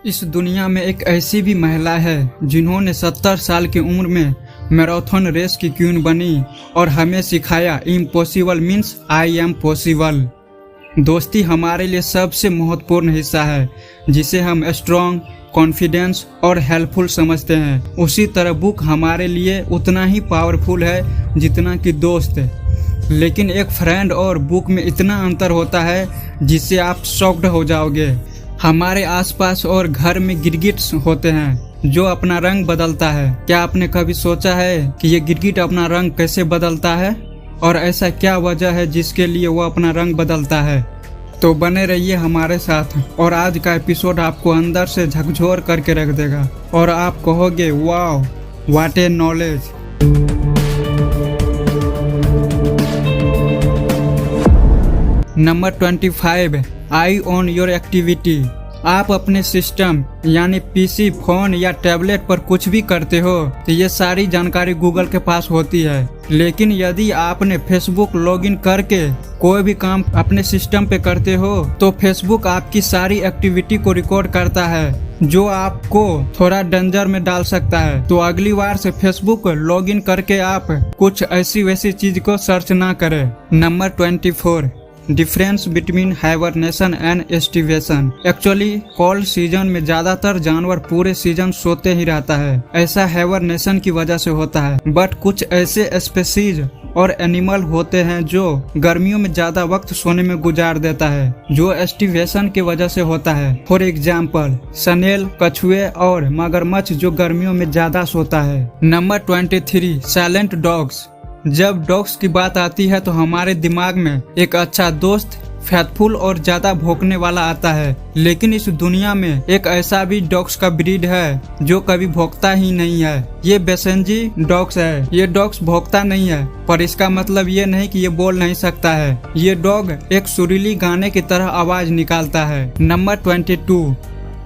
इस दुनिया में एक ऐसी भी महिला है जिन्होंने 70 साल की उम्र में मैराथन रेस की क्वीन बनी और हमें सिखाया impossible means I am possible. दोस्ती हमारे लिए सबसे महत्वपूर्ण हिस्सा है जिसे हम स्ट्रॉन्ग, कॉन्फिडेंस और हेल्पफुल समझते हैं। उसी तरह बुक हमारे लिए उतना ही पावरफुल है जितना कि दोस्त। लेकिन एक फ्रेंड और बुक में इतना अंतर होता है जिससे आप शॉक्ड हो जाओगे। हमारे आसपास और घर में गिरगिट्स होते हैं जो अपना रंग बदलता है। क्या आपने कभी सोचा है कि ये गिरगिट अपना रंग कैसे बदलता है और ऐसा क्या वजह है जिसके लिए वो अपना रंग बदलता है? तो बने रहिए हमारे साथ और आज का एपिसोड आपको अंदर से झकझोर करके रख देगा और आप कहोगे wow what A knowledge. Number 25, I on your activity. आप अपने सिस्टम यानी पीसी, फोन या टैबलेट पर कुछ भी करते हो तो ये सारी जानकारी गूगल के पास होती है। लेकिन यदि आपने फेसबुक लॉगिन करके कोई भी काम अपने सिस्टम पे करते हो तो फेसबुक आपकी सारी एक्टिविटी को रिकॉर्ड करता है जो आपको थोड़ा डेंजर में डाल सकता है। तो अगली बार से फेसबुक लॉगिन करके आप कुछ ऐसी वैसी चीज को सर्च ना करें। Number 24, difference between hibernation and aestivation. Actually cold season में ज्यादातर जानवर पूरे सीजन सोते ही रहता है। ऐसा हाइबरनेशन की वजह से होता है। बट कुछ ऐसे स्पेसीज और एनिमल होते हैं जो गर्मियों में ज्यादा वक्त सोने में गुजार देता है जो एस्टिवेशन की वजह से होता है। फॉर एग्जाम्पल स्नेल, कछुए और मगरमच्छ जो गर्मियों में ज्यादा सोता है। Number 23, silent dogs. जब डॉग्स की बात आती है तो हमारे दिमाग में एक अच्छा दोस्त, फैथफुल और ज्यादा भौंकने वाला आता है। लेकिन इस दुनिया में एक ऐसा भी डॉग्स का ब्रीड है जो कभी भौंकता ही नहीं है। ये बेसेंजी डॉग्स है। ये डॉग्स भौंकता नहीं है पर इसका मतलब ये नहीं कि ये बोल नहीं सकता है। ये डॉग एक सुरीली गाने की तरह आवाज निकालता है। Number 22,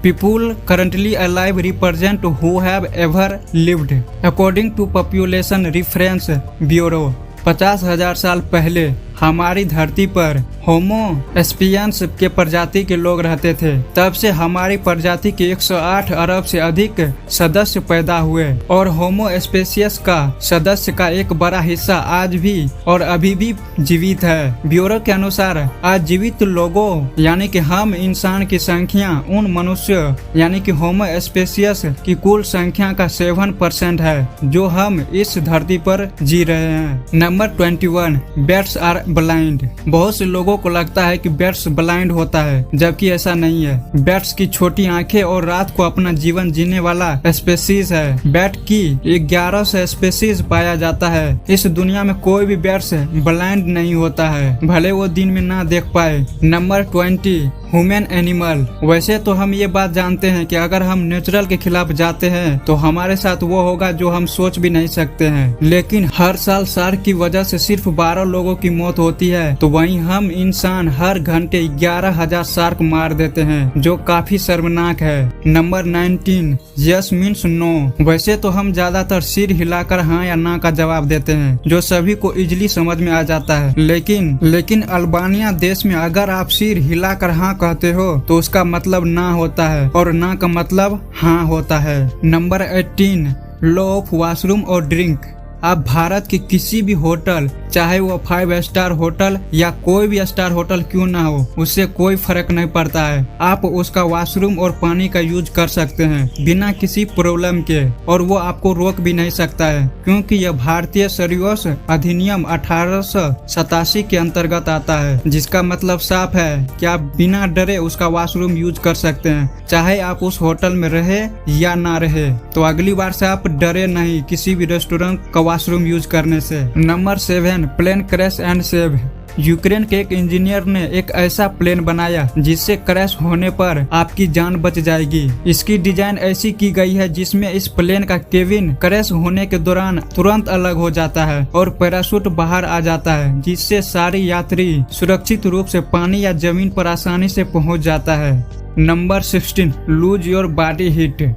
people currently alive represent who have ever lived according to population reference bureau। 50,000 साल पहले हमारी धरती पर होमो एस्पियंस के प्रजाति के लोग रहते थे। तब से हमारी प्रजाति के 108 अरब से अधिक सदस्य पैदा हुए और होमो स्पेसियस का सदस्य का एक बड़ा हिस्सा आज भी और अभी भी जीवित है। ब्यूरो के अनुसार आज जीवित लोगों यानी कि हम इंसान की संख्या उन मनुष्य यानी कि होमो स्पेसियस की कुल संख्या का 7% है जो हम इस धरती पर जी रहे हैं। Number 21, bats are blind. बहुत से लोगों को लगता है कि बैट्स ब्लाइंड होता है जबकि ऐसा नहीं है। बैट्स की छोटी आंखें और रात को अपना जीवन जीने वाला स्पेसीज है। बैट की 1100 स्पेसीज पाया जाता है। इस दुनिया में कोई भी बैट्स ब्लाइंड नहीं होता है भले वो दिन में ना देख पाए। Number 20, human animal. वैसे तो हम ये बात जानते हैं कि अगर हम नेचुरल के खिलाफ जाते हैं तो हमारे साथ वो होगा जो हम सोच भी नहीं सकते हैं। लेकिन हर साल शार्क की वजह से सिर्फ 12 लोगों की मौत होती है तो वहीं हम इंसान हर घंटे 11,000 शार्क मार देते हैं जो काफी शर्मनाक है। Number 19, yes means no. वैसे तो हम ज्यादातर सिर हिलाकर हाँ या ना का जवाब देते हैं जो सभी को इजिली समझ में आ जाता है। लेकिन अल्बानिया देश में अगर आप सिर हिलाकर हाँ कहते हो तो उसका मतलब ना होता है और ना का मतलब हाँ होता है। नंबर 18, लॉ ऑफ वॉशरूम और ड्रिंक। आप भारत के किसी भी होटल, चाहे वो 5 स्टार होटल या कोई भी स्टार होटल क्यों ना हो, उससे कोई फर्क नहीं पड़ता है। आप उसका वॉशरूम और पानी का यूज कर सकते हैं बिना किसी प्रॉब्लम के और वो आपको रोक भी नहीं सकता है क्योंकि यह भारतीय सरयोस अधिनियम 1887 के अंतर्गत आता है जिसका मतलब साफ है कि आप बिना डरे उसका वॉशरूम यूज कर सकते हैं चाहे आप उस होटल में रहे या ना रहे। तो अगली बार से आप डरे नहीं किसी भी रेस्टोरेंट का वॉशरूम यूज करने से। Number 7, plane crash and save. Ukraine के एक इंजीनियर ने एक ऐसा प्लेन बनाया जिससे क्रैश होने पर आपकी जान बच जाएगी। इसकी डिजाइन ऐसी की गई है जिसमें इस प्लेन का केबिन क्रैश होने के दौरान तुरंत अलग हो जाता है और पैराशूट बाहर आ जाता है जिससे सारे यात्री सुरक्षित रूप से पानी या जमीन पर आसानी से पहुंच जाता है। Number 16, lose your body heat.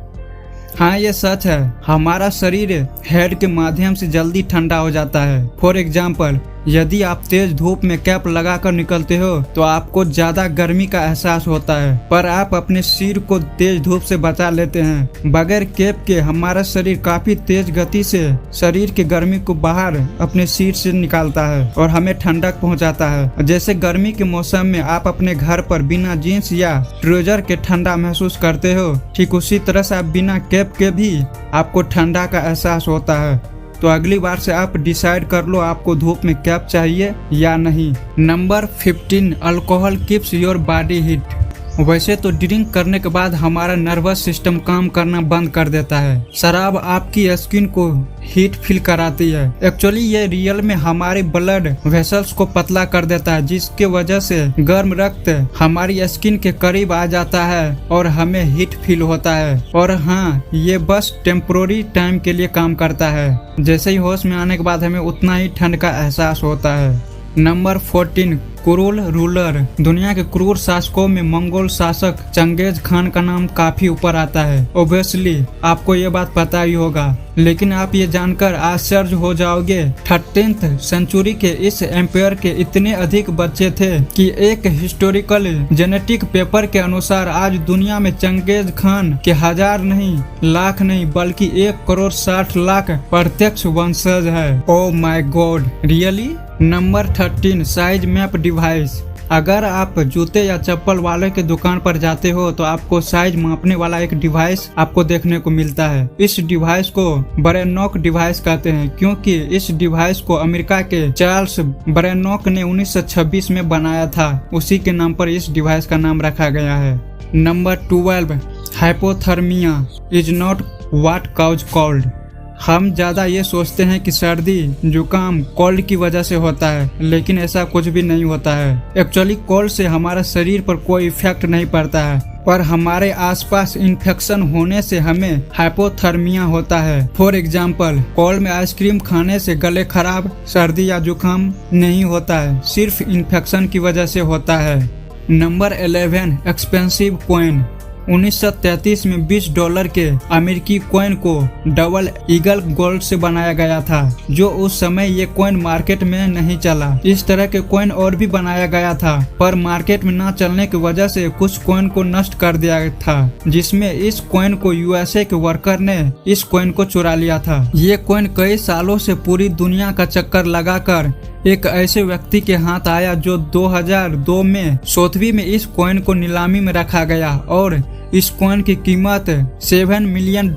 हाँ ये सच है, हमारा शरीर हेड के माध्यम से जल्दी ठंडा हो जाता है। फॉर एग्जाम्पल यदि आप तेज धूप में कैप लगाकर निकलते हो तो आपको ज्यादा गर्मी का एहसास होता है, पर आप अपने सिर को तेज धूप से बचा लेते हैं। बगैर कैप के हमारा शरीर काफी तेज गति से शरीर की गर्मी को बाहर अपने सिर से निकालता है और हमें ठंडक पहुंचाता है। जैसे गर्मी के मौसम में आप अपने घर पर बिना जींस या ट्राउजर के ठंडा महसूस करते हो, ठीक उसी तरह से आप बिना कैप के भी आपको ठंडा का एहसास होता है। तो अगली बार से आप डिसाइड कर लो आपको धूप में कैप चाहिए या नहीं। Number 15, alcohol keeps your body heat. वैसे तो ड्रिंक करने के बाद हमारा नर्वस सिस्टम काम करना बंद कर देता है। शराब आपकी स्किन को हीट फील कराती है। एक्चुअली ये रियल में हमारे ब्लड वेसल्स को पतला कर देता है, जिसके वजह से गर्म रक्त हमारी स्किन के करीब आ जाता है और हमें हीट फील होता है। और हाँ, ये बस टेम्पोररी टाइम के लिए काम करता है। जैसे ही होश में आने के बाद हमें उतना ही ठंड का एहसास होता है। नंबर 14, क्रूर रूलर। दुनिया के क्रूर शासकों में मंगोल शासक चंगेज खान का नाम काफी ऊपर आता है। ओब्वियसली आपको ये बात पता ही होगा, लेकिन आप ये जानकर आश्चर्य हो जाओगे 13th सेंचुरी के इस एम्पायर के इतने अधिक बच्चे थे कि एक हिस्टोरिकल जेनेटिक पेपर के अनुसार आज दुनिया में चंगेज खान के 1000 नहीं, लाख नहीं, बल्कि 1,60,00,000 प्रत्यक्ष वंशज है। Oh my God, really. Number 13, size map device. अगर आप जूते या चप्पल वाले के दुकान पर जाते हो तो आपको साइज मापने वाला एक डिवाइस आपको देखने को मिलता है। इस डिवाइस को बरेनॉक डिवाइस कहते हैं, क्योंकि इस डिवाइस को अमेरिका के चार्ल्स बरेनॉक ने 1926 में बनाया था। उसी के नाम पर इस डिवाइस का नाम रखा गया है। Number 12, hypothermia is not what cause cold. हम ज्यादा ये सोचते हैं कि सर्दी जुकाम कोल्ड की वजह से होता है, लेकिन ऐसा कुछ भी नहीं होता है। एक्चुअली कोल्ड से हमारा शरीर पर कोई इफेक्ट नहीं पड़ता है, पर हमारे आसपास इन्फेक्शन होने से हमें हाइपोथर्मिया होता है। फॉर एग्जाम्पल, कोल्ड में आइसक्रीम खाने से गले खराब, सर्दी या जुकाम नहीं होता है, सिर्फ इन्फेक्शन की वजह से होता है। Number 11, expensive coin. 1933 में $20 के अमेरिकी कॉइन को डबल ईगल गोल्ड से बनाया गया था, जो उस समय ये कॉइन मार्केट में नहीं चला। इस तरह के कॉइन और भी बनाया गया था, पर मार्केट में न चलने की वजह से कुछ कॉइन को नष्ट कर दिया था, जिसमें इस कॉइन को यूएसए के वर्कर ने इस कॉइन को चुरा लिया था। ये कॉइन कई सालों से पूरी दुनिया का चक्कर लगाकर एक ऐसे व्यक्ति के हाथ आया जो 2002 में सोथवी में इस कॉइन को नीलामी में रखा गया और इस कॉइन की कीमत $7 मिलियन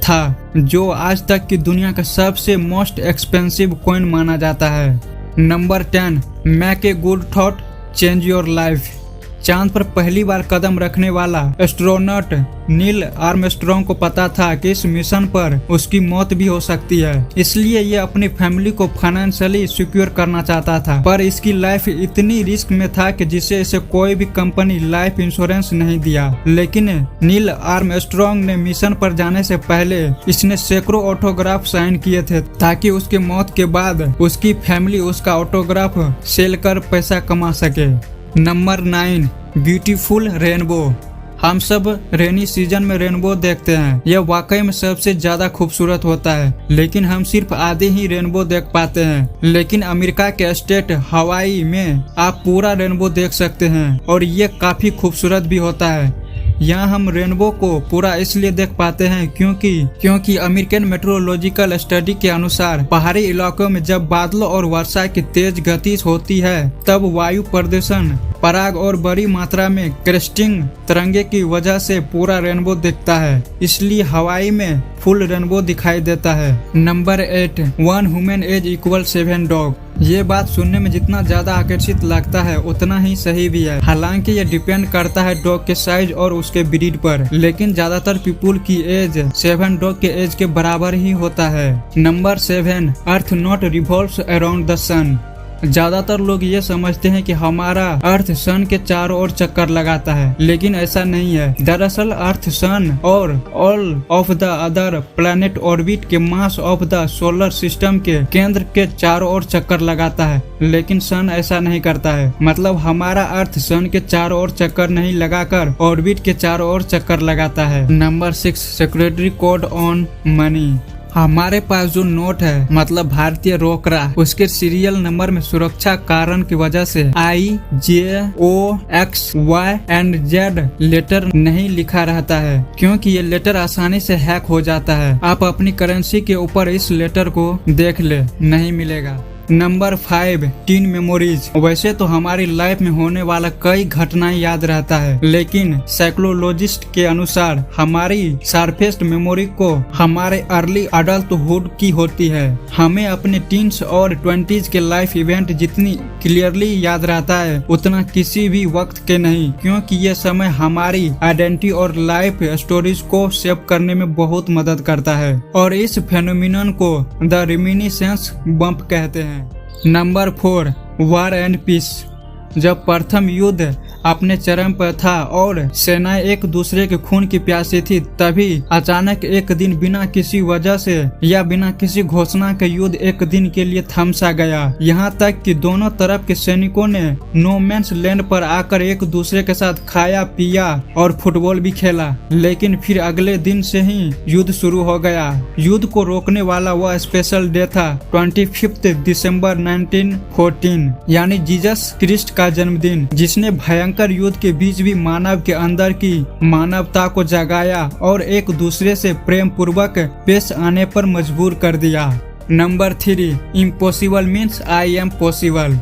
था, जो आज तक की दुनिया का सबसे मोस्ट एक्सपेंसिव कॉइन माना जाता है। Number 10, make a good thought change your life. चांद पर पहली बार कदम रखने वाला एस्ट्रोनॉट नील आर्मस्ट्रॉन्ग को पता था कि इस मिशन पर उसकी मौत भी हो सकती है, इसलिए ये अपनी फैमिली को फाइनेंशियली सिक्योर करना चाहता था। पर इसकी लाइफ इतनी रिस्क में था कि जिसे इसे कोई भी कंपनी लाइफ इंश्योरेंस नहीं दिया। लेकिन नील आर्मस्ट्रॉन्ग ने मिशन पर जाने से पहले इसने सैकड़ों ऑटोग्राफ साइन किए थे, ताकि उसके मौत के बाद उसकी फैमिली उसका ऑटोग्राफ सेल कर पैसा कमा सके। Number 9, beautiful rainbow. हम सब रेनी सीजन में रेनबो देखते हैं। यह वाकई में सबसे ज्यादा खूबसूरत होता है, लेकिन हम सिर्फ आधे ही रेनबो देख पाते हैं। लेकिन अमेरिका के स्टेट हवाई में आप पूरा रेनबो देख सकते हैं और ये काफी खूबसूरत भी होता है। यहाँ हम रेनबो को पूरा इसलिए देख पाते हैं क्योंकि अमेरिकन मेट्रोलॉजिकल स्टडी के अनुसार पहाड़ी इलाकों में जब बादलों और वर्षा की तेज गति होती है, तब वायु प्रदूषण, पराग और बड़ी मात्रा में क्रेस्टिंग तरंगे की वजह से पूरा रेनबो दिखता है। इसलिए हवाई में फुल रेनबो दिखाई देता है। Number 8, 1 human age equal 7 dog. ये बात सुनने में जितना ज्यादा आकर्षित लगता है उतना ही सही भी है। हालांकि ये डिपेंड करता है डॉग के साइज और उसके ब्रीड पर, लेकिन ज्यादातर पीपुल की एज 7 डॉग के एज के बराबर ही होता है। Number 7, earth not revolves around the sun. ज्यादातर लोग ये समझते हैं कि हमारा अर्थ सन के चारों ओर चक्कर लगाता है, लेकिन ऐसा नहीं है। दरअसल अर्थ सन और all of the other planet orbit के mass of the solar system के केंद्र के चारों ओर चक्कर लगाता है, लेकिन सन ऐसा नहीं करता है। मतलब हमारा अर्थ सन के चारों ओर चक्कर नहीं लगाकर ऑर्बिट के चारों ओर चक्कर लगाता है। Number 6, secretary code on money. हमारे पास जो नोट है मतलब भारतीय रोकड़ा, उसके सीरियल नंबर में सुरक्षा कारण की वजह से IJOXY एंड Z लेटर नहीं लिखा रहता है, क्योंकि ये लेटर आसानी से हैक हो जाता है। आप अपनी करेंसी के ऊपर इस लेटर को देख ले, नहीं मिलेगा। Number 5, tin memories. वैसे तो हमारी लाइफ में होने वाला कई घटनाएं याद रहता है, लेकिन साइकोलॉजिस्ट के अनुसार हमारी सरफेस मेमोरी को हमारे अर्ली अडल्टहुड की होती है। हमें अपने टीन्स और 20s के लाइफ इवेंट जितनी क्लियरली याद रहता है उतना किसी भी वक्त के नहीं, क्योंकि ये समय हमारी आइडेंटिटी और लाइफ स्टोरीज को सेव करने में बहुत मदद करता है, और इस फेनोमिनन को द रिमिनिसेंस बम्प कहते हैं। Number 4, war and peace. जब प्रथम युद्ध अपने चरम पर था और सेनाएं एक दूसरे के खून की प्यासी थी, तभी अचानक एक दिन बिना किसी वजह से या बिना किसी घोषणा के युद्ध एक दिन के लिए थम सा गया। यहाँ तक कि दोनों तरफ के सैनिकों ने नो मैंस लैंड पर आकर एक दूसरे के साथ खाया पिया और फुटबॉल भी खेला, लेकिन फिर अगले दिन से ही युद्ध शुरू हो गया। युद्ध को रोकने वाला वह स्पेशल डे था 25 दिसंबर 1914, यानी जीसस क्रिस्ट का जन्मदिन, जिसने भयंकर युद्ध के बीच भी मानव के अंदर की मानवता को जगाया और एक दूसरे से प्रेम पूर्वक पेश आने पर मजबूर कर दिया। Number 3, impossible means I am possible.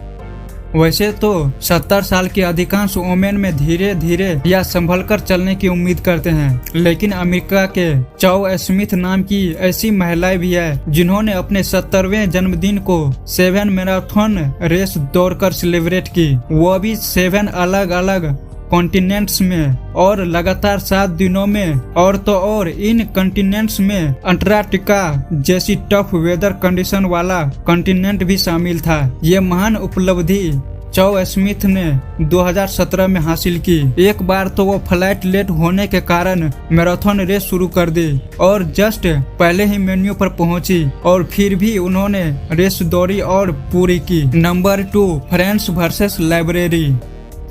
वैसे तो 70 साल के अधिकांश वोमेन में धीरे धीरे या संभलकर चलने की उम्मीद करते हैं, लेकिन अमेरिका के चौ स्मिथ नाम की ऐसी महिलाएं भी है जिन्होंने अपने 70वें जन्मदिन को 7 मैराथन रेस दौड़कर सेलिब्रेट की, वो भी 7 अलग अलग कॉन्टिनेंट्स में और लगातार 7 दिनों में। और तो और इन कॉन्टिनेंट्स में अंटार्कटिका जैसी टफ वेदर कंडीशन वाला कॉन्टिनेंट भी शामिल था। ये महान उपलब्धि चौ स्मिथ ने 2017 में हासिल की। एक बार तो वो फ्लाइट लेट होने के कारण मैराथन रेस शुरू कर दी और जस्ट पहले ही मेन्यू पर पहुंची, और फिर भी उन्होंने रेस दौड़ी और पूरी की। Number 2, friends versus library.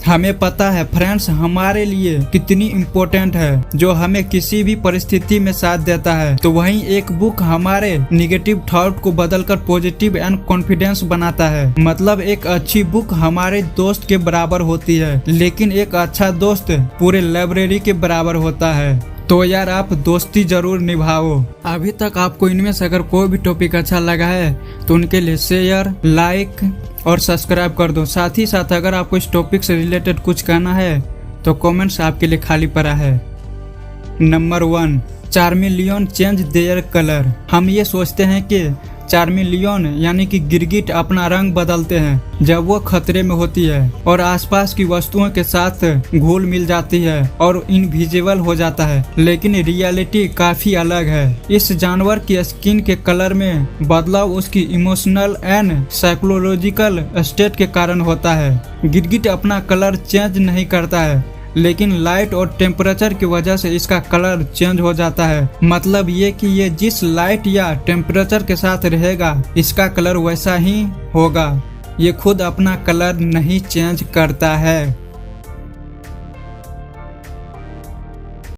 हमें पता है फ्रेंड्स हमारे लिए कितनी इम्पोर्टेंट है, जो हमें किसी भी परिस्थिति में साथ देता है, तो वहीं एक बुक हमारे निगेटिव थॉट को बदलकर पॉजिटिव एंड कॉन्फिडेंस बनाता है। मतलब एक अच्छी बुक हमारे दोस्त के बराबर होती है, लेकिन एक अच्छा दोस्त पूरे लाइब्रेरी के बराबर होता है। तो यार आप दोस्ती जरूर निभाओ। अभी तक आपको इनमें से अगर कोई भी टॉपिक अच्छा लगा है तो उनके लिए शेयर, लाइक और सब्सक्राइब कर दो। साथ ही साथ अगर आपको इस टॉपिक से रिलेटेड कुछ कहना है तो कमेंट्स आपके लिए खाली पड़ा है। Number 1, chameleon change their colour. हम ये सोचते हैं कि चार्मिलियन यानी कि गिरगिट अपना रंग बदलते हैं जब वो खतरे में होती है और आसपास की वस्तुओं के साथ घुल मिल जाती है और इनविजिबल हो जाता है, लेकिन रियलिटी काफी अलग है। इस जानवर की स्किन के कलर में बदलाव उसकी इमोशनल एंड साइकोलॉजिकल स्टेट के कारण होता है। गिरगिट अपना कलर चेंज नहीं करता है, लेकिन लाइट और टेम्परेचर की वजह से इसका कलर चेंज हो जाता है। मतलब ये कि ये जिस लाइट या टेम्परेचर के साथ रहेगा इसका कलर वैसा ही होगा। ये खुद अपना कलर नहीं चेंज करता है।